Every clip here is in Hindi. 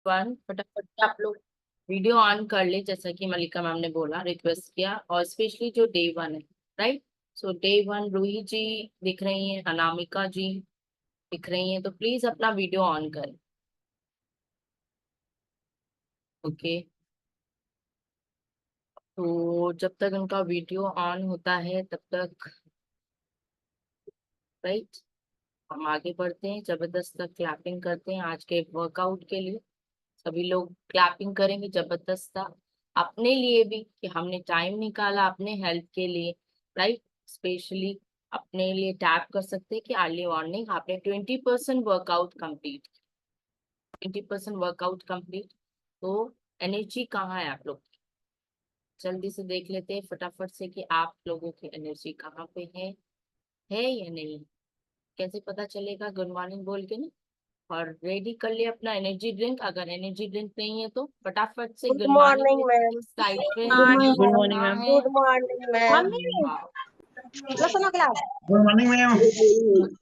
वन फटाफट से आप लोग वीडियो ऑन कर ले, जैसा कि मलिका मैम ने बोला, रिक्वेस्ट किया। और स्पेशली जो डे वन है, राइट। सो डे वन रूही जी दिख रही हैं, अनामिका जी दिख रही हैं, तो प्लीज अपना वीडियो ऑन करें। ओके। तो जब तक उनका वीडियो ऑन होता है तब तक, राइट, हम आगे बढ़ते हैं। जबरदस्त क्लैपिंग करते हैं आज के वर्कआउट के लिए। सभी लोग क्लैपिंग करेंगे जबरदस्त था, अपने लिए भी कि हमने टाइम निकाला अपने हेल्थ के लिए, राइट। स्पेशली अपने लिए टैप कर सकते हैं कि अर्ली मॉर्निंग आपने 20% वर्कआउट कंप्लीट, 20% वर्कआउट कंप्लीट। तो एनर्जी कहाँ है आप लोग की? जल्दी से देख लेते हैं फटाफट से कि आप लोगों की एनर्जी कहाँ पे है या नहीं। कैसे पता चलेगा? गुड मॉर्निंग बोल के ना, और रेडी कर लिया अपना एनर्जी ड्रिंक। अगर एनर्जी ड्रिंक नहीं है तो फटाफट से good good morning morning ma'am. Side पे good good morning morning ma'am. Good morning ma'am. Mummy हाँ, सुनो class. Good morning ma'am. Good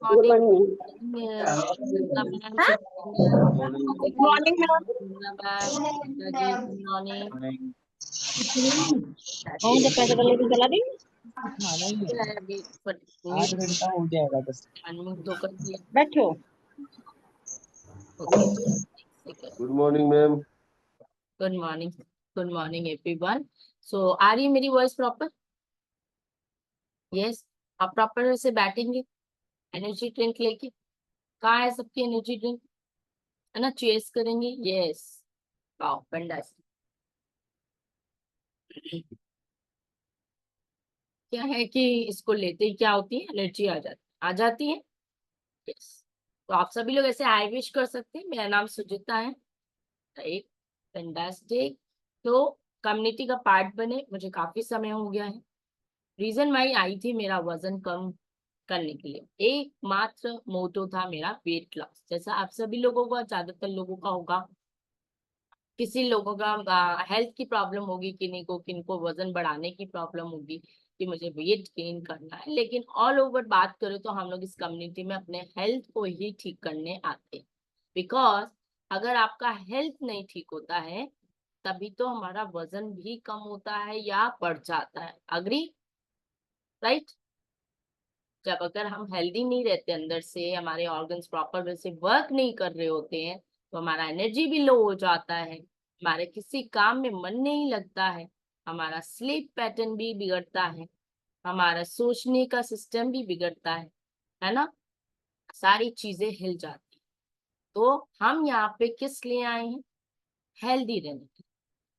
good morning. Morning. Sunita ma'am, Sunita good morning ma'am. Ma'am, Geeta ji good morning. कौन से पैसे का लेके चला दी? अभी आठ घंटा हो जाएगा बस। अनम्यूट तो कर दिया। बैठो। Okay. Good morning ma'am. Good morning, good morning everyone. So आ रही है मेरी वॉइस प्रॉपर? यस। आप प्रॉपर से बैठेंगे एनर्जी ड्रिंक लेके? कहाँ है सबकी एनर्जी ड्रिंक? है ना, चेस करेंगे। Yes, wow fantastic. क्या है कि इसको लेते ही क्या होती है, एनर्जी आ जाती है। यस। तो आप सभी लोग ऐसे आई विश कर सकते हैं, मेरा नाम सुजिता है, एक फैंटास्टिक। तो कम्युनिटी का पार्ट बने मुझे काफी समय हो गया है। रीजन वाई आई थी मेरा वजन कम करने के लिए, एकमात्र मोटो था मेरा वेट लॉस। जैसा आप सभी लोगों का, ज्यादातर लोगों का होगा, किसी लोगों का हेल्थ की प्रॉब्लम होगी, किनको वजन बढ़ाने की प्रॉब्लम होगी कि मुझे वेट गेन करना है। लेकिन ऑल ओवर बात करें तो हम लोग इस कम्युनिटी में अपने हेल्थ को ही ठीक करने आते हैं। बिकॉज अगर आपका हेल्थ नहीं ठीक होता है तभी तो हमारा वजन भी कम होता है या बढ़ जाता है। अग्री? राइट। जब अगर हम हेल्दी नहीं रहते, अंदर से हमारे ऑर्गन्स प्रॉपर वे से वर्क नहीं कर रहे होते हैं, तो हमारा एनर्जी भी लो हो जाता है, हमारे किसी काम में मन नहीं लगता है, हमारा स्लीप पैटर्न भी बिगड़ता है, हमारा सोचने का सिस्टम भी बिगड़ता है ना, सारी चीजें हिल जाती हैं। तो हम यहाँ पे किस लिए आए हैं? हेल्दी रहने के लिए,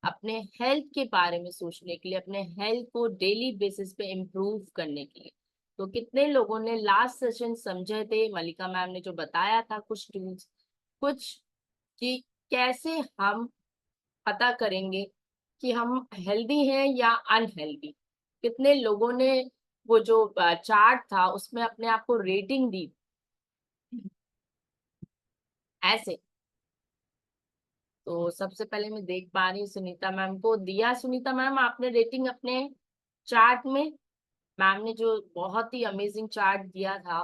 अपने हेल्थ के बारे में सोचने के लिए, अपने हेल्थ को डेली बेसिस पे इम्प्रूव करने के लिए। तो कितने लोगों ने लास्ट सेशन समझे थे? मलिका मैम ने जो बताया था कुछ टूल्स, कुछ कि कैसे हम पता करेंगे कि हम हेल्दी हैं या अनहेल्दी। कितने लोगों ने वो जो चार्ट था उसमें अपने आप को रेटिंग दी ऐसे? तो सबसे पहले मैं देख पा रही हूँ सुनीता मैम को दिया। सुनीता मैम, आपने रेटिंग अपने चार्ट में, मैम ने जो बहुत ही अमेजिंग चार्ट दिया था,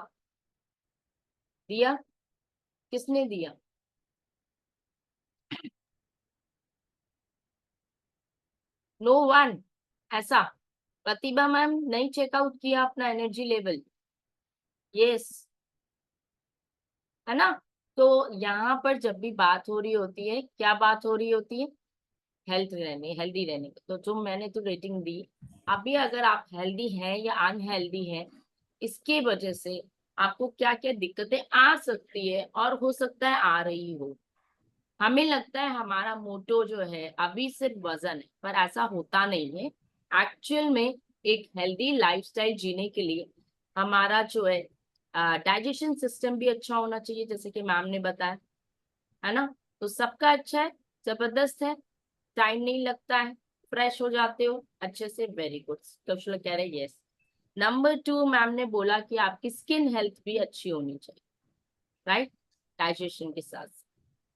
दिया? किसने दिया? No one? ऐसा? प्रतिभा मैम, नहीं चेकआउट किया अपना एनर्जी लेवल? यस, है ना। तो यहाँ पर जब भी बात हो रही होती है, क्या बात हो रही होती है? हेल्दी रहने की। तो जो मैंने तो रेटिंग दी, अभी अगर आप हेल्दी हैं या अनहेल्दी हैं, इसके वजह से आपको क्या क्या दिक्कतें आ सकती है, और हो सकता है आ रही हो। हमें लगता है हमारा मोटो जो है अभी सिर्फ वजन है, पर ऐसा होता नहीं है। एक्चुअल में एक हेल्दी लाइफस्टाइल जीने के लिए हमारा जो है डाइजेशन सिस्टम भी अच्छा होना चाहिए, जैसे कि मैम ने बताया, है ना। तो सबका अच्छा है, जबरदस्त है, टाइम नहीं लगता है, फ्रेश हो जाते हो अच्छे से, वेरी गुड। कुछ लोग कह रहे हैं यस। नंबर 2, मैम ने बोला कि आपकी स्किन हेल्थ भी अच्छी होनी चाहिए, राइट, डाइजेशन के साथ।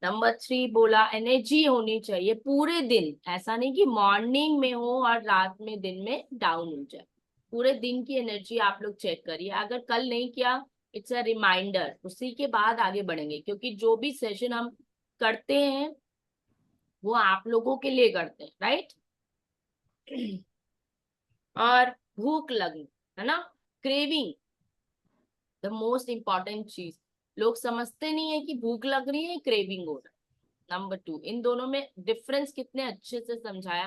नंबर 3 बोला एनर्जी होनी चाहिए पूरे दिन, ऐसा नहीं कि मॉर्निंग में हो और रात में दिन में डाउन हो जाए। पूरे दिन की एनर्जी आप लोग चेक करिए। अगर कल नहीं किया, इट्स अ रिमाइंडर, उसी के बाद आगे बढ़ेंगे, क्योंकि जो भी सेशन हम करते हैं वो आप लोगों के लिए करते हैं, राइट। और भूख लगनी, है ना, क्रेविंग, द मोस्ट इम्पॉर्टेंट चीज। लोग समझते नहीं है कि भूख लग रही है, क्रेविंग हो रहा है। नंबर 2, इन दोनों में डिफरेंस कितने अच्छे से समझाया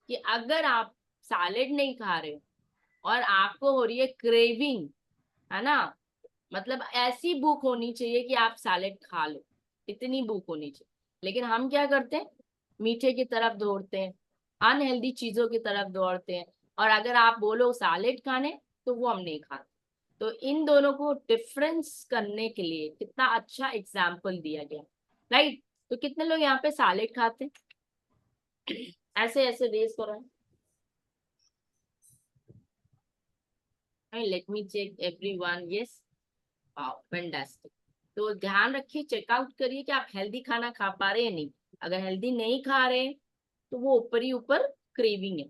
कि अगर आप सैलेड नहीं खा रहे हो और आपको हो रही है क्रेविंग, है ना, मतलब ऐसी भूख होनी चाहिए कि आप सैलेड खा लो, इतनी भूख होनी चाहिए। लेकिन हम क्या करते हैं, मीठे की तरफ दौड़ते हैं, अनहेल्दी चीजों की तरफ दौड़ते हैं, और अगर आप बोलो सैलेड खाने तो वो हम नहीं खाते। तो इन दोनों को डिफरेंस करने के लिए कितना अच्छा एग्जाम्पल दिया गया, राइट। तो कितने लोग यहाँ पे सैलेड खाते हैं, ऐसे ऐसे रेस करो। Let me check everyone, yes, fantastic. तो ध्यान रखिए, चेकआउट करिए कि आप हेल्दी खाना खा पा रहे हैं नहीं। अगर हेल्दी नहीं खा रहे हैं तो वो ऊपर ही ऊपर क्रेविंग है,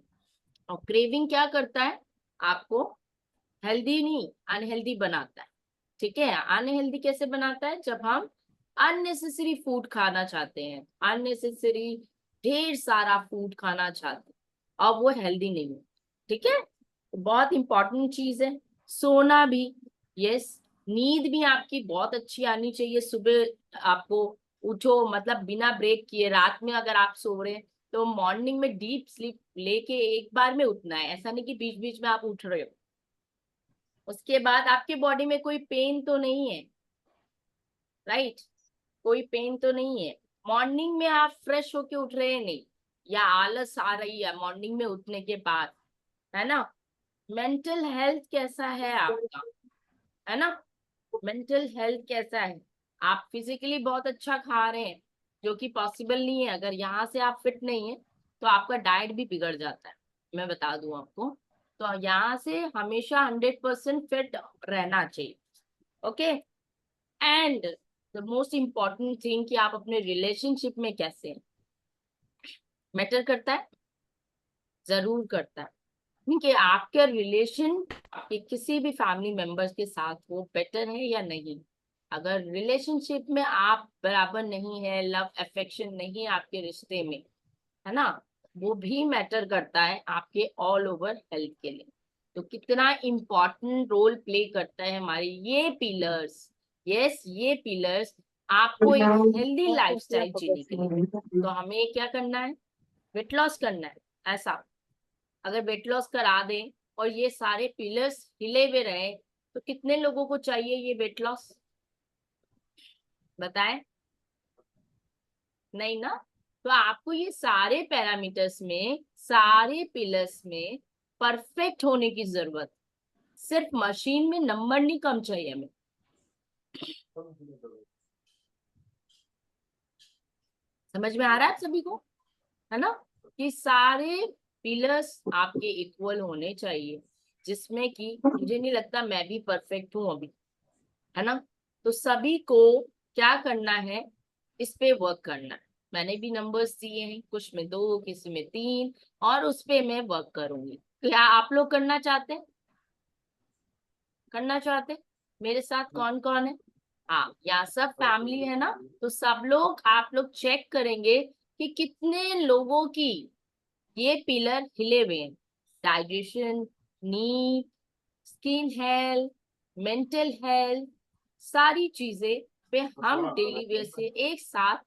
और क्रेविंग क्या करता है, आपको हेल्दी नहीं अनहेल्दी बनाता है। ठीक है, अनहेल्दी कैसे बनाता है, जब हम अननेसेसरी फूड खाना चाहते हैं, अननेसेसरी ढेर सारा फूड खाना चाहते हैं, और वो हेल्दी नहीं है। ठीक है, तो बहुत इंपॉर्टेंट चीज है। सोना भी, यस, नींद भी आपकी बहुत अच्छी आनी चाहिए। सुबह आपको उठो, मतलब बिना ब्रेक किए, रात में अगर आप सो रहे हैं तो मॉर्निंग में डीप स्लीप लेके एक बार में उठना है, ऐसा नहीं कि बीच बीच में आप उठ रहे हो। उसके बाद आपके बॉडी में कोई पेन तो नहीं है, राइट, कोई पेन तो नहीं है। मॉर्निंग में आप फ्रेश होके उठ रहे हैं नहीं, या आलस आ रही है मॉर्निंग में उठने के बाद, है ना। मेंटल हेल्थ कैसा है आपका, है ना, मेंटल हेल्थ कैसा है। आप फिजिकली बहुत अच्छा खा रहे हैं, जो कि पॉसिबल नहीं है। अगर यहाँ से आप फिट नहीं है तो आपका डाइट भी बिगड़ जाता है, मैं बता दूं आपको। तो यहाँ से हमेशा 100% फिट रहना चाहिए, okay. And the most important thing कि आप अपने रिलेशनशिप में कैसे हैं, मैटर करता है, जरूर करता है। कि आपके रिलेशन आपके किसी भी फैमिली मेंबर्स के साथ वो बेटर है या नहीं। अगर रिलेशनशिप में आप बराबर नहीं है, लव अफेक्शन नहीं है आपके रिश्ते में, है ना, वो भी मैटर करता है आपके ऑल ओवर हेल्थ के लिए। तो कितना इम्पोर्टेंट रोल प्ले करता है हमारे ये पिलर्स, यस, ये पिलर्स आपको एक हेल्दी लाइफस्टाइल जीने के लिए। तो हमें क्या करना है, वेट लॉस करना है। ऐसा अगर वेट लॉस करा दें और ये सारे पिलर्स हिले हुए रहे, तो कितने लोगों को चाहिए ये वेट लॉस, बताएं, नहीं ना। तो आपको ये सारे पैरामीटर्स में, सारे पिलर्स में परफेक्ट होने की जरूरत, सिर्फ मशीन में नंबर नहीं कम चाहिए हमें। समझ में आ रहा है आप सभी को, है ना, कि सारे पिलर्स आपके इक्वल होने चाहिए, जिसमें कि मुझे नहीं लगता मैं भी परफेक्ट हूं अभी, है ना। तो सभी को क्या करना है, इस पे वर्क करना है। मैंने भी नंबर्स दिए हैं, कुछ में 2, किसी में 3, और उस पे मैं वर्क करूंगी। क्या आप लोग करना चाहते हैं, करना चाहते हैं मेरे साथ, कौन कौन है। हाँ, यहाँ सब फैमिली है ना, तो सब लोग, आप लोग चेक करेंगे कि कितने लोगों की ये पिलर हिले हुए हैं। Digestion, need, skin health, mental health, सारी चीजें पे हम डेली बेस से एक साथ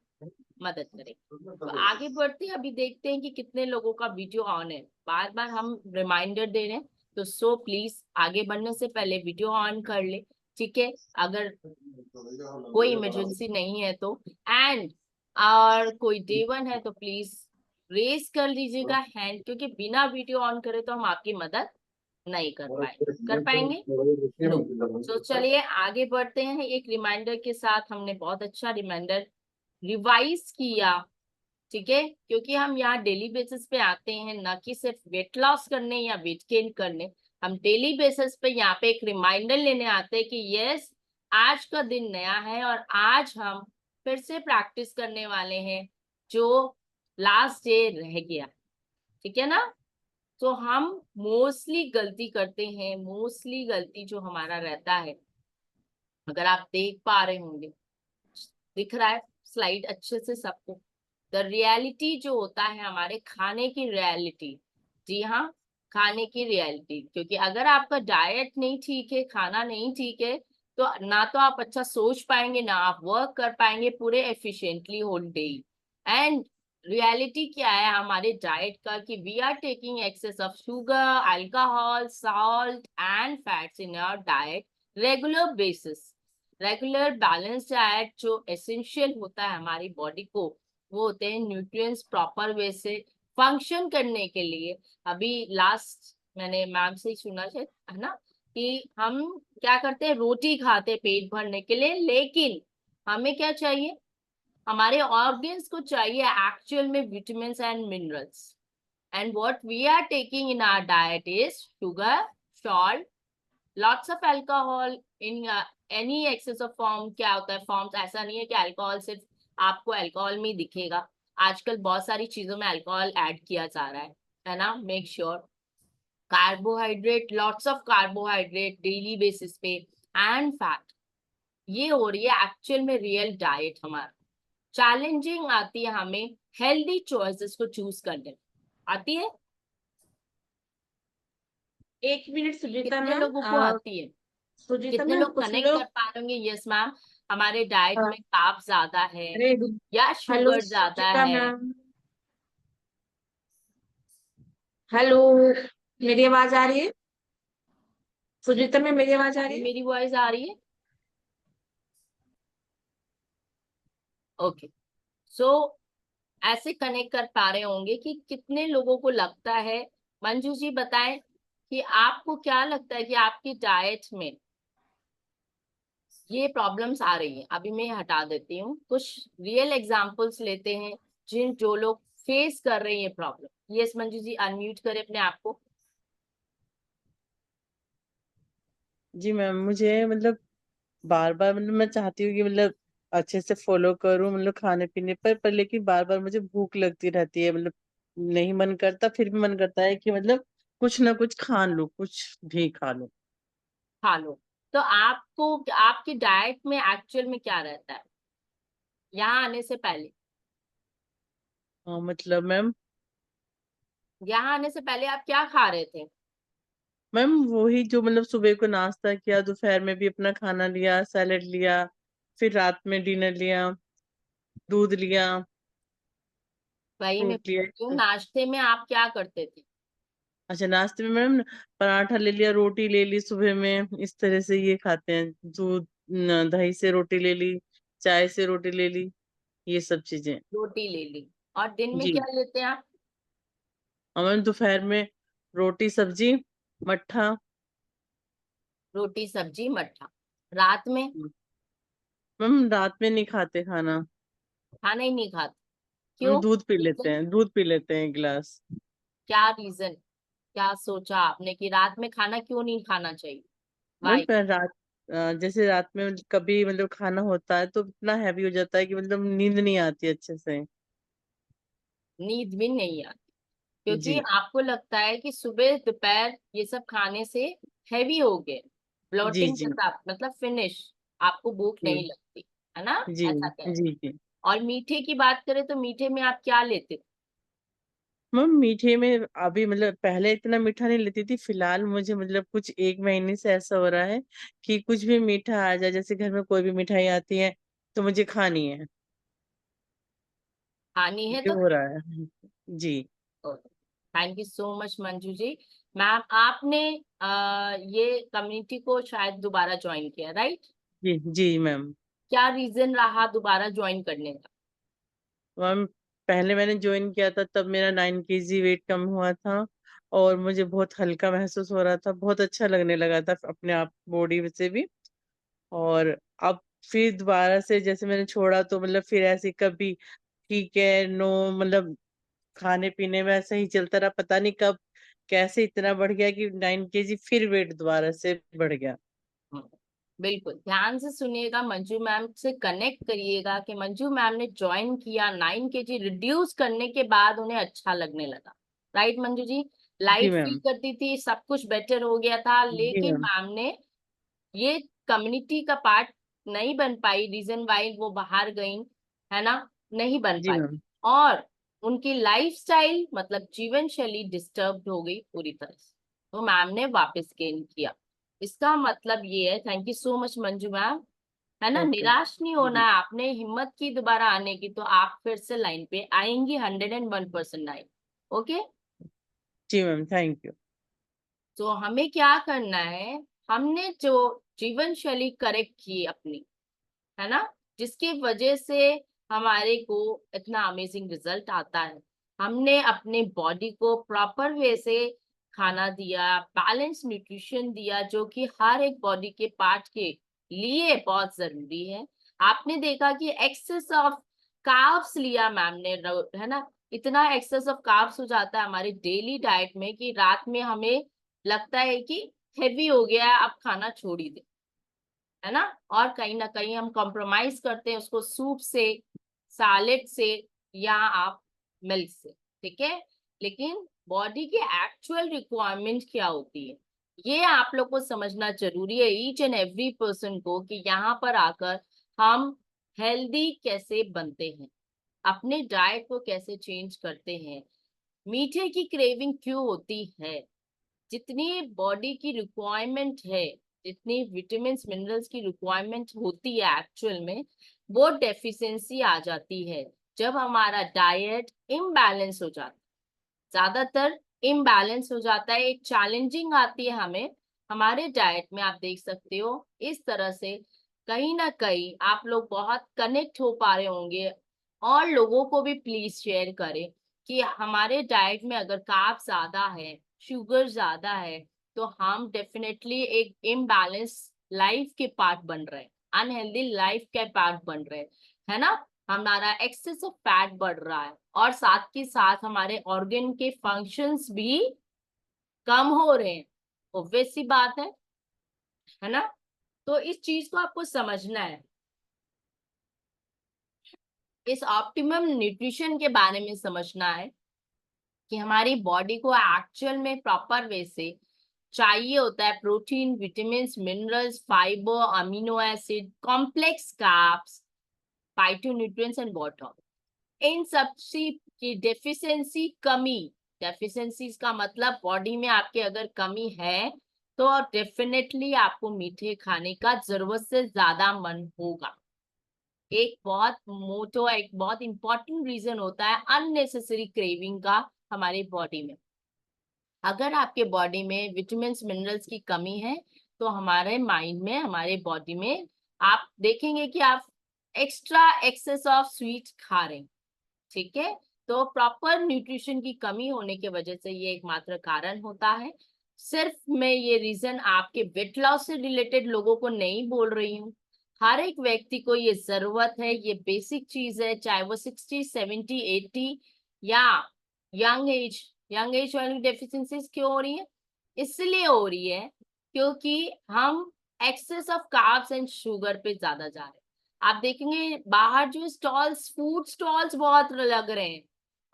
मदद करेंगे। तो आगे बढ़ते हैं, अभी देखते हैं कि कितने लोगों का वीडियो ऑन है। बार बार हम रिमाइंडर दे रहे हैं, तो सो प्लीज आगे बढ़ने से पहले वीडियो ऑन कर ले, ठीक है। अगर कोई इमरजेंसी नहीं है तो, एंड और कोई डे 1 है तो प्लीज रेस कर लीजिएगा हैंड, क्योंकि बिना वीडियो ऑन करे तो हम आपकी मदद नहीं कर पाएंगे। नो। तो चलिए आगे बढ़ते हैं, एक रिमाइंडर के साथ। हमने बहुत अच्छा रिमाइंडर रिवाइज किया, ठीक है, क्योंकि हम यहाँ डेली बेसिस पे आते हैं, ना कि सिर्फ वेट लॉस करने या वेट गेन करने। हम डेली बेसिस पे यहाँ पे एक रिमाइंडर लेने आते हैं कि यस, आज का दिन नया है और आज हम फिर से प्रैक्टिस करने वाले हैं जो लास्ट डे रह गया, ठीक है ना। तो हम मोस्टली गलती करते हैं, मोस्टली गलती जो हमारा रहता है, अगर आप देख पा रहे होंगे, दिख रहा है स्लाइड अच्छे से सबको, द रियलिटी जो होता है हमारे खाने की रियलिटी, जी हाँ, खाने की रियलिटी, क्योंकि अगर आपका डाइट नहीं ठीक है, खाना नहीं ठीक है, तो ना तो आप अच्छा सोच पाएंगे, ना आप वर्क कर पाएंगे पूरे efficiently whole day. And reality क्या है हमारे डाइट का, कि we are taking excess of sugar, alcohol, salt and fats in our diet regular basis. Regular balance diet जो एसेंशियल होता है हमारी बॉडी को, वो होते हैं न्यूट्रिएंट्स प्रॉपर वे से फंक्शन करने के लिए। अभी लास्ट मैंने मैम से ही सुना है ना, कि हम क्या करते हैं, रोटी खाते पेट भरने के लिए, लेकिन हमें क्या चाहिए, हमारे ऑर्गन्स को चाहिए एक्चुअल में vitamin and minerals. And what we are taking in our diet is sugar, salt, lots of alcohol in any excess of form. क्या होता है फॉर्म्स, ऐसा नहीं है कि अल्कोहल सिर्फ आपको अल्कोहल में ही दिखेगा, आजकल बहुत सारी चीजों में अल्कोहल ऐड किया जा रहा है ना। Make sure carbohydrate, lots of carbohydrate daily basis पे एंड फैट, ये हो रही है एक्चुअल में रियल डाइट हमारा। चैलेंजिंग आती है हमें हेल्दी चॉइसेस को चूज करने में, आती है। 1 मिनट सुजीता कितने मैम। लोगों को आती है, सुजीता कितने मैम लोग कुछ कनेक्ट लोग कर पा रहे होंगे, यस मैम हमारे डाइट अ, में कार्ब ज्यादा है अरे या हेलो शुगर ज्यादा सुजीता है। मैम, हेलो, मेरी आवाज आ रही है? सुजीता मैम मेरी आवाज आ रही अभी है? मेरी वॉइस आ रही है? ओके, सो ऐसे कनेक्ट कर पा रहे होंगे कि कितने लोगों को लगता है। मंजू जी बताएं कि आपको क्या लगता है कि आपकी डाइट में ये प्रॉब्लम्स आ रही हैं। अभी मैं हटा देती हूँ, कुछ रियल एग्जांपल्स लेते हैं जो लोग फेस कर रहे हैं ये problem. Yes Manju ji, unmute करें अपने आप को। जी मैम, मुझे मतलब बार बार मतलब मैं चाहती हूँ कि मतलब अच्छे से फॉलो करूँ मतलब खाने पीने पर लेकिन बार बार मुझे भूख लगती रहती है। मतलब नहीं मन करता, फिर भी मन करता है कि मतलब कुछ ना कुछ खा लूँ, कुछ भी खा लूँ। खा लो। तो आपको आपकी डाइट में एक्चुअल में क्या रहता है यहाँ आने से पहले? हाँ मतलब मैम, यहाँ आने से पहले आप क्या खा रहे थे? मैम वही जो मतलब सुबह को नाश्ता किया, दोपहर में भी अपना खाना लिया, सैलेड लिया, फिर रात में डिनर लिया, दूध लिया, वही मैं फ्रूट लिया। पूछ रही हूँ, नाश्ते में आप क्या करते थे? अच्छा, नाश्ते में मैम पराठा ले लिया, रोटी ले ली सुबह में, इस तरह से ये खाते हैं। दूध दही से रोटी ले ली, चाय से रोटी ले ली, ये सब चीजें। रोटी ले ली। और दिन में जी, क्या लेते हैं आप? और मैम दोपहर में रोटी सब्जी मट्ठा। रोटी सब्जी मट्ठा। रात में मैम रात में नहीं खाते खाना, खाना ही नहीं खाते? हम क्यों? दूध पी लेते रीजन? हैं, दूध पी लेते हैं एक गिलास। क्या रीजन, क्या सोचा आपने कि रात में खाना क्यों नहीं खाना चाहिए? Ma'am Y? रात जैसे रात में कभी मतलब खाना होता है तो इतना हैवी हो जाता है कि मतलब नींद नहीं आती अच्छे से। नींद भी नहीं आती क्योंकि जी आपको लगता है कि सुबह दोपहर ये सब खाने से हैवी हो गए, जी ब्लोटिंग के जी साथ, मतलब फिनिश, आपको भूख जी नहीं लगती, है ना, जी ऐसा कह रहे हैं। जी जी। और मीठे की बात करें तो मीठे में आप क्या लेते थे? मैम मीठे में अभी मतलब पहले इतना मीठा नहीं लेती थी, फिलहाल मुझे मतलब कुछ 1 महीने से ऐसा हो रहा है कि कुछ भी मीठा आ जाए, जैसे घर में कोई भी मिठाई आती है तो मुझे खानी है। खानी है ये तो। हो रहा है। जी thank you so much Manju ji. Ma'am आपने ये कम्युनिटी को शायद दोबारा ज्वाइन किया, राइट? जी जी मैम। क्या रीजन रहा दोबारा ज्वाइन करने का? मैम पहले मैंने ज्वाइन किया था तब मेरा 9 kg वेट कम हुआ था, और मुझे बहुत हल्का महसूस हो रहा था, बहुत अच्छा लगने लगा था अपने आप बॉडी से भी। और अब फिर दोबारा से जैसे मैंने छोड़ा तो मतलब फिर ऐसे कभी ठीक है नो, मतलब खाने पीने में ऐसा ही चलता रहा, पता नहीं कब कैसे इतना बढ़ गया कि 9 kg फिर वेट दोबारा से बढ़ गया। हम्म, बिल्कुल ध्यान से सुनिएगा, मंजू मैम से कनेक्ट करिएगा कि मंजू मैम ने ज्वाइन किया, 9 kg रिड्यूस करने के बाद उन्हें अच्छा लगने लगा। राइट मंजू जी? जी लाइट फील मैम। करती थी, सब कुछ बेटर हो गया था, जी लेकिन मैम। मैम ने ये कम्युनिटी का पार्ट नहीं बन पाई, रीजन वाई वो बाहर गई, है ना, नहीं बन जी पाई। मैम। और उनकी लाइफस्टाइल मतलब जीवन शैली डिस्टर्ब हो गई पूरी तरह से, तो मैम ने वापस गेन किया। इसका मतलब ये है, thank you so much Manju ma'am, है ना, ओके निराश नहीं होना है, आपने हिम्मत की दोबारा आने की, तो आप फिर से लाइन पे आएंगी 101% लाइन। ओके, जी मैम, थैंक यू। तो हमें क्या करना है, हमने जो जीवन शैली करेक्ट की अपनी, है ना, जिसकी वजह से हमारे को इतना अमेजिंग रिजल्ट आता है, हमने अपने बॉडी को प्रॉपर वे से खाना दिया, बैलेंस न्यूट्रिशन दिया, जो कि हर एक बॉडी के पार्ट के लिए बहुत जरूरी है। आपने देखा कि एक्सेस ऑफ कार्ब्स लिया मैम ने, है ना, इतना एक्सेस ऑफ कार्ब्स हो जाता है हमारी डेली डाइट में कि रात में हमें लगता है कि हेवी हो गया है, अब खाना छोड़ ही दे, है ना, और कहीं ना कहीं हम कॉम्प्रोमाइज करते हैं उसको सूप से, सैलेड से, या आप मिल्क से, ठीक है। लेकिन बॉडी की एक्चुअल रिक्वायरमेंट क्या होती है, ये आप लोग को समझना जरूरी है, ईच एंड एवरी पर्सन को, कि यहाँ पर आकर हम हेल्दी कैसे बनते हैं, अपने डाइट को कैसे चेंज करते हैं, मीठे की क्रेविंग क्यों होती है, जितनी बॉडी की रिक्वायरमेंट है, जितनी विटामिन मिनरल्स की रिक्वायरमेंट होती है एक्चुअल में, वो डेफिशिएंसी आ जाती है जब हमारा डाइट इम्बैलेंस हो जाता है, ज्यादातर इम्बैलेंस हो जाता है। एक चैलेंजिंग आती है हमें हमारे डाइट में, आप देख सकते हो इस तरह से, कहीं ना कहीं आप लोग बहुत कनेक्ट हो पा रहे होंगे, और लोगों को भी प्लीज शेयर करें कि हमारे डाइट में अगर कार्ब ज्यादा है, शुगर ज्यादा है, तो हम डेफिनेटली एक इम्बैलेंस लाइफ के पार्ट बन रहे हैं, अनहेल्दी लाइफ के पार्ट बन रहे हैं, है ना, हमारा एक्सेस ऑफ फैट बढ़ रहा है, और साथ के साथ हमारे ऑर्गन के फंक्शंस भी कम हो रहे हैं, ऑब्वियस सी बात है ना। तो इस चीज को आपको समझना है, इस ऑप्टिमम न्यूट्रिशन के बारे में समझना है कि हमारी बॉडी को एक्चुअल में प्रॉपर वे से चाहिए होता है protein, vitamin, minerals, fibre, amino acid, complex carbs, phytonutrients and water. इन सब की डेफिशिएंसी, कमी, डेफिशिएंसीज का मतलब बॉडी में आपके अगर कमी है, तो डेफिनेटली आपको मीठे खाने का जरूरत से ज्यादा मन होगा। एक बहुत मोटो, एक बहुत इंपॉर्टेंट रीजन होता है अननेसेसरी क्रेविंग का हमारी बॉडी में। अगर आपके बॉडी में विटामिन मिनरल्स की कमी है, तो हमारे माइंड में, हमारे बॉडी में आप देखेंगे कि आप एक्स्ट्रा एक्सेस ऑफ स्वीट खा रहे हैं, ठीक है। तो प्रॉपर न्यूट्रिशन की कमी होने की वजह से ये एकमात्र कारण होता है। सिर्फ मैं ये रीजन आपके वेट लॉस से रिलेटेड लोगों को नहीं बोल रही हूँ, हर एक व्यक्ति को ये जरूरत है, ये बेसिक चीज है, चाहे वो 60, 70, 80 या यंग एज वाली डेफिशिएंसीज क्यों हो रही है, इसलिए हो रही है क्योंकि हम excess of carbs and sugar पे ज्यादा जा रहे हैं। आप देखेंगे बाहर जो स्टॉल्स, फूड स्टॉल्स बहुत लग रहे हैं,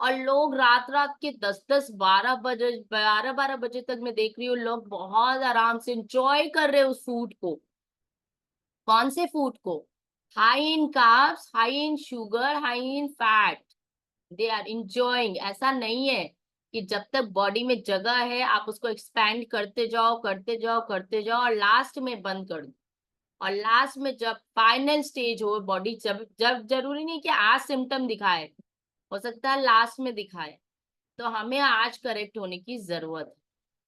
और लोग रात रात के 10-10, 12 बजे, 12-12 बजे तक मैं देख रही हूँ लोग बहुत आराम से इंजॉय कर रहे हैं उस फूड को। कौन से फूड को? High in carbs, high in sugar, high in fat, they are enjoying. ऐसा नहीं है कि जब तक बॉडी में जगह है आप उसको एक्सपैंड करते जाओ, करते जाओ, करते जाओ, और लास्ट में बंद कर दो, और लास्ट में जब फाइनल स्टेज हो बॉडी, जब जब जरूरी नहीं कि आज सिम्टम दिखाए, हो सकता है लास्ट में दिखाए, तो हमें आज करेक्ट होने की जरूरत है,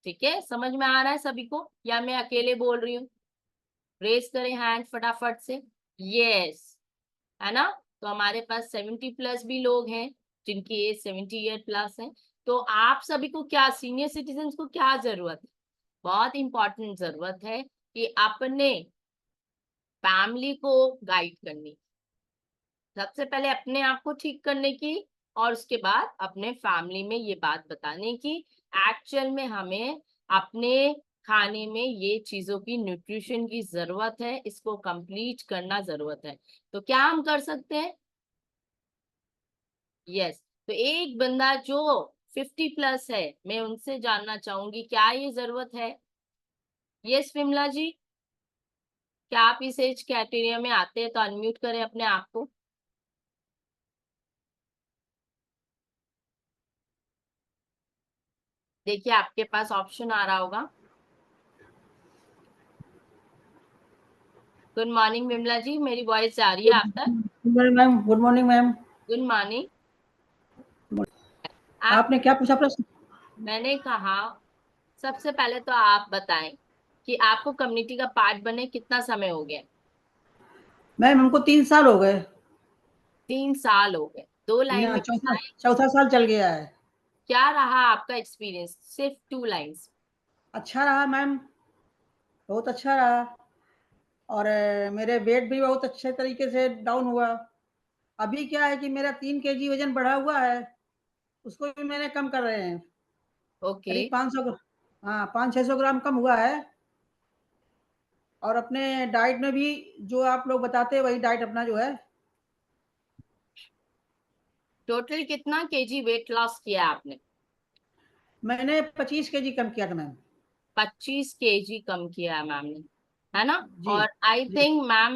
ठीक है। समझ में आ रहा है सभी को, या मैं अकेले बोल रही हूँ? रेस करें हैंड फटाफट से, यस, है ना। तो हमारे पास 70 प्लस भी लोग हैं जिनकी एज 70 ईयर प्लस है, तो आप सभी को क्या, सीनियर सिटीजन को क्या जरूरत है, बहुत इंपॉर्टेंट जरूरत है कि अपने फैमिली को गाइड करनी, सबसे पहले अपने आप को ठीक करने की, और उसके बाद अपने फैमिली में ये बात बताने की एक्चुअल में हमें अपने खाने में ये चीजों की न्यूट्रिशन की जरूरत है, इसको कंप्लीट करना जरूरत है। तो क्या हम कर सकते हैं? यस, तो एक बंदा जो 50 प्लस है, मैं उनसे जानना चाहूंगी क्या ये जरूरत है? यस विमला जी, क्या आप इस एज कैटेगरी में आते हैं तो अनम्यूट करें अपने आप को। देखिए आपके पास ऑप्शन आ रहा होगा। गुड मॉर्निंग विमला जी, मेरी वॉइस आ रही है आप तक? Ma'am good morning ma'am. Good morning. आप, आपने क्या पूछा प्रश्न? मैंने कहा सबसे पहले तो आप बताएं कि आपको कम्युनिटी का पार्ट बने कितना समय हो गया? मैम हमको 3 साल हो गए। 3 साल हो गए। 2 लाइन यहाँ में चौथा बताएं चौथा साल चल गया है। क्या रहा आपका एक्सपीरियंस, सिर्फ 2 लाइन्स। अच्छा रहा मैम, बहुत अच्छा रहा। और मेरे वेट भी बहुत अच्छे तरीके से डाउन हुआ। अभी क्या है कि मेरा 3 kg वजन बढ़ा हुआ है, उसको भी मैंने कम कर रहे हैं। ओके। करीब 500, हाँ 500-600 ग्राम कम हुआ है। और अपने डाइट में भी जो आप लोग बताते हैं वही डाइट अपना जो है। टोटल कितना केजी वेट लॉस किया आपने? मैंने 25 kg कम किया था मैम। 25 केजी कम किया है मैम ने, है ना? जी और आई जी। थिंक मैम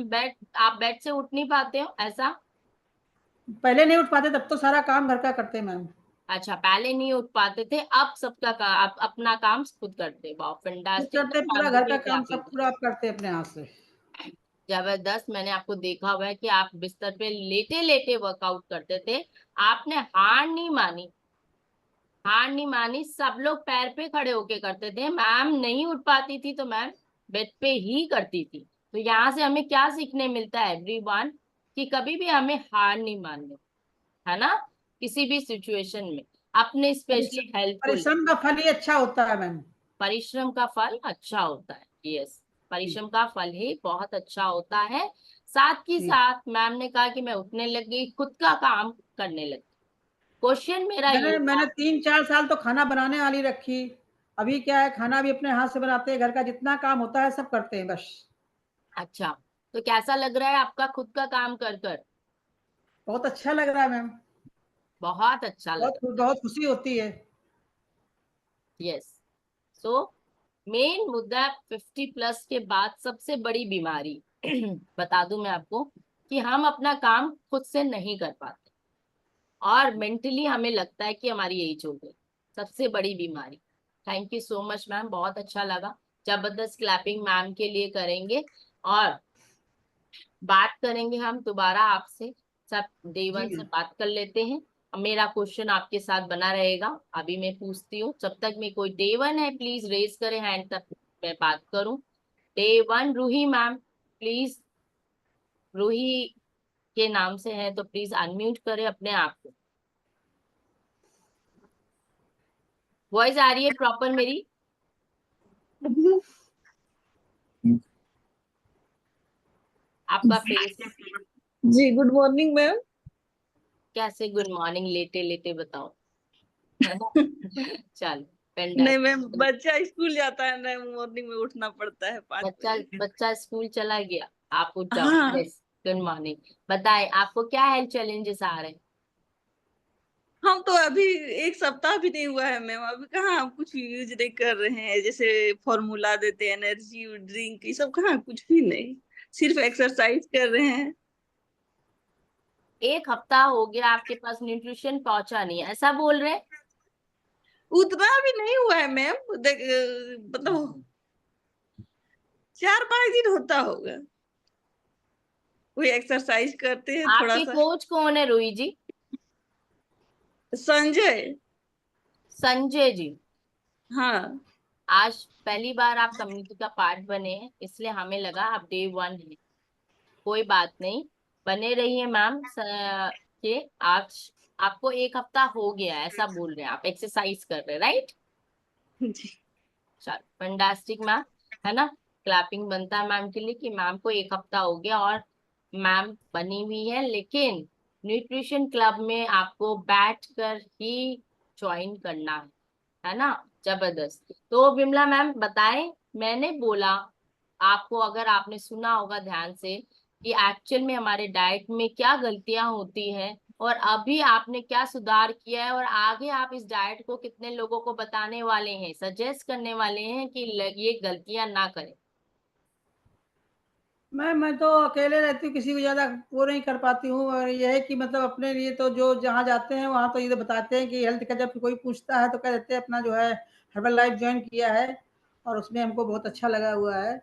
आप बेड से उठ नहीं पाते हो ऐसा? पहले नहीं उठ पाते, तब तो सारा काम घर का करते मैम। अच्छा, पहले नहीं उठ पाते थे, अब सबका आप अपना काम खुद करते हो। वाह, खुद फैंटास्टिक करते, पूरा मैम, घर का गिव काम क्लैपिंग। सब पूरा आप करते अपने हाथ से। जबरदस्त। मैंने आपको देखा हुआ है कि आप बिस्तर पे लेटे लेटे वर्कआउट करते थे। आपने हार नहीं मानी, हार नहीं मानी। सब लोग पैर पे खड़े होके करते थे, मैम नहीं उठ पाती थी तो मैम बेड पे ही करती थी। तो यहाँ से हमें क्या सीखने मिलता है एवरीवन, कि कभी भी हमें हार नहीं माननी, है ना? किसी भी सिचुएशन में, अपने स्पेशली हेल्थ को लेकर। परिश्रम का फल ही अच्छा होता है मैम। परिश्रम का फल अच्छा होता है, यस। जी परिश्रम का फल ही बहुत अच्छा होता है। साथ ही जी। साथ मैम ने कहा कि मैं उठने लगी, खुद का काम करने लगी। क्वेश्चन मेरा ये मैंने था। मैंने 3-4 साल तो खाना बनाने वाली रखी। अभी क्या है, खाना भी अपने हाथ से बनाते हैं, घर का जितना काम होता है सब करते हैं बस। अच्छा, तो कैसा लग रहा है आपका खुद का काम कर कर? बहुत अच्छा लग रहा है मैम। बहुत अच्छा लग बहुत रहा बहुत खुशी होती है। है, यस। सो मेन मुद्दा 50 प्लस के बाद सबसे बड़ी बीमारी बता दूं मैं आपको, कि हम अपना काम खुद से नहीं कर पाते और मेंटली हमें लगता है कि हमारी एज हो गई। सबसे बड़ी बीमारी। Thank you so much ma'am, बहुत अच्छा लगा। जबरदस्त क्लैपिंग मैम के लिए करेंगे, और बात करेंगे हम दोबारा आपसे। सब डे जी 1 से मैम। बात कर लेते हैं। अब मेरा क्वेश्चन आपके साथ बना रहेगा। अभी मैं पूछती हूँ, जब तक में कोई डे 1 है प्लीज रेज करें हैंड, तक मैं बात करूं। Day 1 Ruhi ma'am, please. Ruhi के नाम से है तो प्लीज अनम्यूट करें अपने आप को। वॉइस आ रही है प्रॉपर मेरी? आपका फेस। जी गुड मॉर्निंग मैम। कैसे गुड मॉर्निंग, लेटे लेटे बताओ, है ना? चल, नहीं मैम, फैंटास्टिक। बच्चा स्कूल जाता है ना, मॉर्निंग में उठना पड़ता है 5 बच्चा बजे। बच्चा स्कूल चला गया, आप उठ जाओ। हाँ, यस, गुड मॉर्निंग। बताएं आपको क्या हेल्थ चैलेंजेस आ रहे हैं? हम तो अभी 1 सप्ताह भी नहीं हुआ है मैम, अभी कहाँ हम कुछ यूज नहीं कर रहे हैं, जैसे फॉर्मूला देते हैं, एनर्जी ड्रिंक, ये सब कहाँ, कुछ भी नहीं, सिर्फ एक्सरसाइज कर रहे हैं। 1 हफ्ता हो गया आपके पास न्यूट्रिशन पहुंचा नहीं है, ऐसा बोल रहे हैं? उतना भी नहीं हुआ है मैम, मतलब 4-5 दिन होता होगा, वही एक्सरसाइज करते हैं थोड़ा आपके सा। कोच कौन है रूही जी? संजय। संजय जी। हाँ आज पहली बार आप कम्युनिटी का पार्ट बने हैं, इसलिए हमें लगा आप डे 1 है। कोई बात नहीं, बने रहिए मैम। के आज आपको 1 हफ्ता हो गया है, ऐसा बोल रहे हैं आप, एक्सरसाइज कर रहे हैं, राइट? जी। चलो, फैंटास्टिक मैम, है ना? क्लैपिंग बनता है मैम के लिए कि मैम को 1 हफ्ता हो गया और मैम बनी हुई है, लेकिन न्यूट्रिशन क्लब में आपको बैठ कर ही ज्वाइन करना है ना? जबरदस्त। तो विमला मैम बताएं, मैंने बोला आपको, अगर आपने सुना होगा ध्यान से, कि एक्चुअल में हमारे डाइट में क्या गलतियां होती हैं और अभी आपने क्या सुधार किया है, और आगे आप इस डाइट को कितने लोगों को बताने वाले हैं, सजेस्ट करने वाले हैं कि ये गलतियां ना करें। मैं तो अकेले रहती हूँ, किसी को ज़्यादा वो नहीं कर पाती हूँ और ये है कि मतलब अपने लिए तो जो जहाँ जाते हैं वहाँ तो ये बताते हैं कि हेल्थ का जब कोई पूछता है तो कह देते हैं अपना जो है हर्बल लाइफ जॉइन किया है और उसमें हमको बहुत अच्छा लगा हुआ है।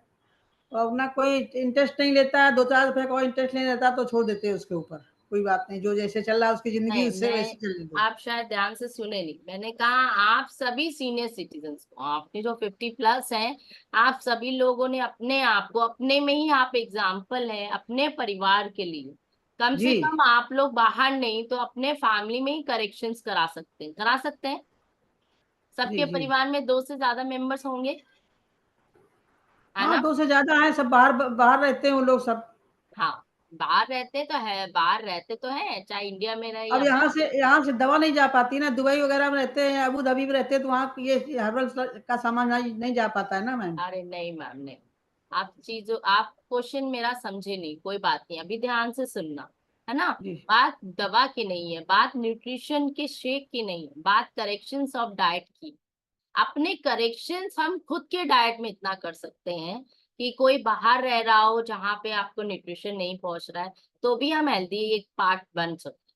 और अपना कोई इंटरेस्ट नहीं लेता है, 2-4 रुपए का इंटरेस्ट नहीं लेता तो छोड़ देते हैं उसके ऊपर। कोई बात नहीं, जो जैसे चल रहा है उसकी ज़िंदगी नहीं, उससे मैं वैसे चलने दो। आप शायद ध्यान से सुने नहीं, मैंने कहा आप सभी सीनियर सिटीजन्स को, आपके जो 50+ हैं, आप सभी लोगों ने अपने आप को, अपने में ही आप एग्जाम्पल हैं अपने परिवार के लिए। कम से जी, कम आप लोग बाहर नहीं तो अपने फैमिली में ही करेक्शंस करा सकते हैं, करा सकते हैं। जी, सबके जी। परिवार में 2 से ज्यादा मेंबर्स होंगे, है हाँ, ना? 2 से ज़्यादा हैं, सब बाहर बाहर रहते हैं वो लोग सब। हाँ, बाहर रहते तो है, बाहर रहते तो है, चाहे इंडिया में रहे अब या बाहर। यहाँ से दवा नहीं जा पाती ना, दुबई वगैरह में रहते हैं, अबू धाबी में रहते हैं, तो वहाँ ये हर्बल का सामान नहीं जा पाता है ना मैम। अरे नहीं मैम, नहीं। आप क्वेश्चन मेरा समझे नहीं, कोई बात नहीं, अभी ध्यान से सुनना, है ना? जी, बात दवा की नहीं है, बात न्यूट्रिशन के शेक की नहीं है, बात करेक्शंस ऑफ डाइट की। अपने करेक्शंस हम खुद के डाइट में इतना कर सकते हैं कि कोई बाहर रह रहा हो जहाँ पे आपको न्यूट्रिशन नहीं पहुंच रहा है, तो भी हम हेल्दी एक पार्ट बन सकते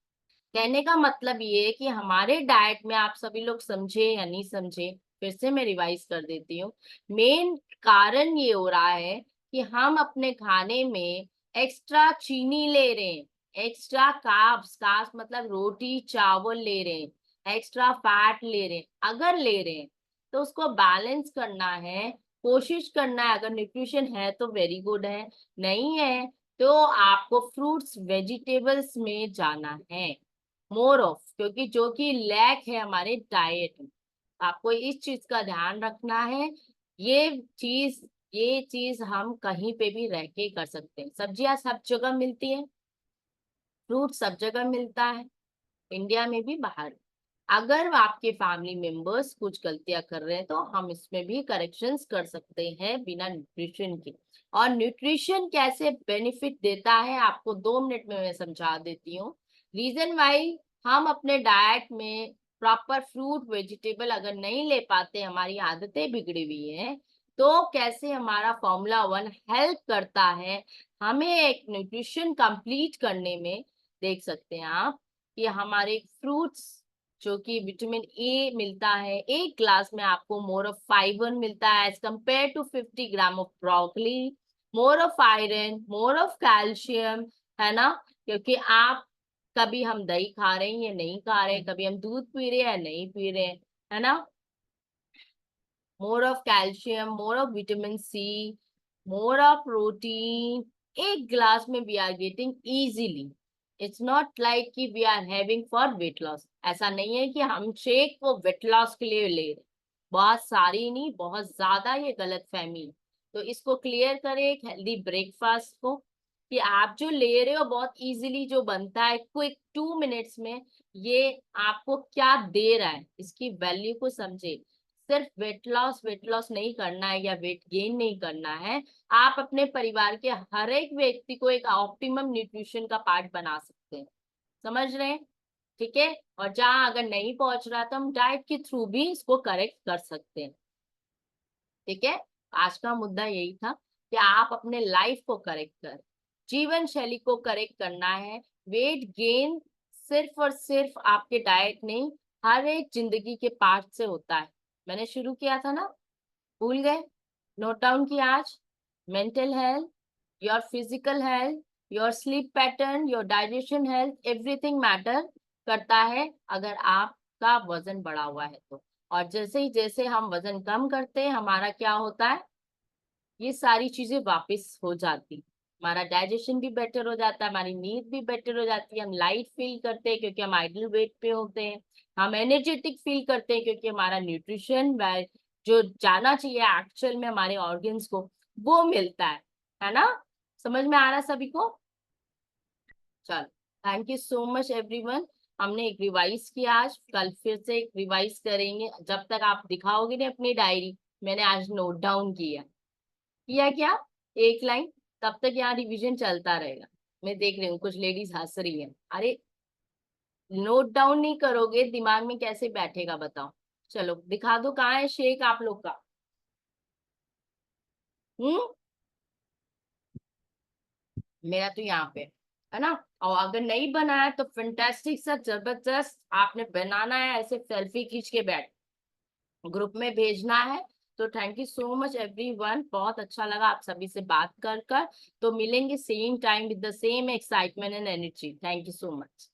हैं। कहने का मतलब ये है कि हमारे डाइट में, आप सभी लोग समझे या नहीं समझे, फिर से मैं रिवाइज कर देती हूँ। मेन कारण ये हो रहा है कि हम अपने खाने में एक्स्ट्रा चीनी ले रहे हैं, एक्स्ट्रा कार्ब्स, कार्ब्स मतलब रोटी चावल ले रहे हैं, एक्स्ट्रा फैट ले रहे हैं। अगर ले रहे हैं तो उसको बैलेंस करना है, कोशिश करना है। अगर न्यूट्रिशन है तो वेरी गुड है, नहीं है तो आपको फ्रूट्स वेजिटेबल्स में जाना है मोर ऑफ, क्योंकि जो कि लैक है हमारे डाइट में। आपको इस चीज का ध्यान रखना है। ये चीज ये चीज हम कहीं पे भी रह के कर सकते हैं। सब्जियां सब जगह मिलती है, फ्रूट सब जगह मिलता है, इंडिया में भी बाहर भी। अगर आपके फैमिली मेंबर्स कुछ गलतियां कर रहे हैं तो हम इसमें भी करेक्शंस कर सकते हैं बिना न्यूट्रिशन के। और न्यूट्रिशन कैसे बेनिफिट देता है आपको 2 मिनट में मैं समझा देती हूँ। रीजन वाई हम अपने डाइट में प्रॉपर फ्रूट वेजिटेबल अगर नहीं ले पाते, हमारी आदतें बिगड़ी हुई हैं, तो कैसे हमारा फॉर्मूला 1 हेल्प करता है हमें एक न्यूट्रिशन कंप्लीट करने में। देख सकते हैं आप कि हमारे फ्रूट्स, जो कि विटामिन ए मिलता है, एक ग्लास में आपको मोर ऑफ फाइबर मिलता है as compare to 50 gram of broccoli. More of iron, more of calcium, है ना? क्योंकि आप, कभी हम दही खा रहे हैं या नहीं खा रहे हैं, कभी हम दूध पी रहे हैं या नहीं पी रहे हैं, है ना? More of calcium, more of vitamin C, more of protein, एक ग्लास में we are getting easily. It's not like कि we are having for weight loss. ऐसा नहीं है कि हम शेक को वेट लॉस के लिए ले रहे हैं। बहुत सारी नहीं, बहुत ज्यादा ये गलत फहमी है। तो इसको क्लियर करें एक हेल्दी ब्रेकफास्ट को, कि आप जो ले रहे हो बहुत इजीली जो बनता है क्विक 2 मिनट्स में, ये आपको क्या दे रहा है, इसकी वैल्यू को समझे। सिर्फ वेट लॉस नहीं करना है या वेट गेन नहीं करना है, आप अपने परिवार के हर एक व्यक्ति को एक ऑप्टिमम न्यूट्रिशन का पार्ट बना सकते हैं। समझ रहे हैं? ठीक है। और जहां अगर नहीं पहुंच रहा तो हम डाइट के थ्रू भी इसको करेक्ट कर सकते हैं। ठीक है। आज का मुद्दा यही था कि आप अपने लाइफ को करेक्ट कर, जीवन शैली को करेक्ट करना है। वेट गेन सिर्फ और सिर्फ आपके डाइट नहीं, हर एक जिंदगी के पार्ट से होता है। मैंने शुरू किया था ना, भूल गए? नोट डाउन किया आज। Mental health, your physical health, your sleep pattern, your digestion health, everything matter करता है अगर आपका वजन बढ़ा हुआ है तो। और जैसे हम वजन कम करते हैं, हमारा क्या होता है, ये सारी चीजें वापस हो जाती। हमारा डाइजेशन भी बेटर हो जाता है, हमारी नींद भी बेटर हो जाती है, हम लाइट फील करते हैं क्योंकि हम आइडल वेट पे होते हैं, हम एनर्जेटिक फील करते हैं क्योंकि हमारा न्यूट्रिशन जो जाना चाहिए एक्चुअल में हमारे ऑर्गन्स को, वो मिलता है ना? समझ में आ रहा है सभी को? चलो, thank you so much everyone. हमने एक रिवाइज किया आज, कल फिर से एक रिवाइज करेंगे जब तक आप दिखाओगे नहीं अपनी डायरी। मैंने आज नोट डाउन किया क्या, एक लाइन, तब तक यहाँ रिवीजन चलता रहेगा। मैं देख रही हूँ कुछ लेडीज हंस रही हैं। अरे, नोट डाउन नहीं करोगे दिमाग में कैसे बैठेगा बताओ? चलो दिखा दो, कहाँ है शेक आप लोग का? मेरा तो यहाँ पे है ना। और अगर नहीं बना है तो फैंटास्टिक सा जबरदस्त आपने बनाना है, ऐसे सेल्फी खींच के बैठ ग्रुप में भेजना है। तो thank you so much everyone, बहुत अच्छा लगा आप सभी से बात कर कर। तो मिलेंगे same time with the same excitement and energy. Thank you so much.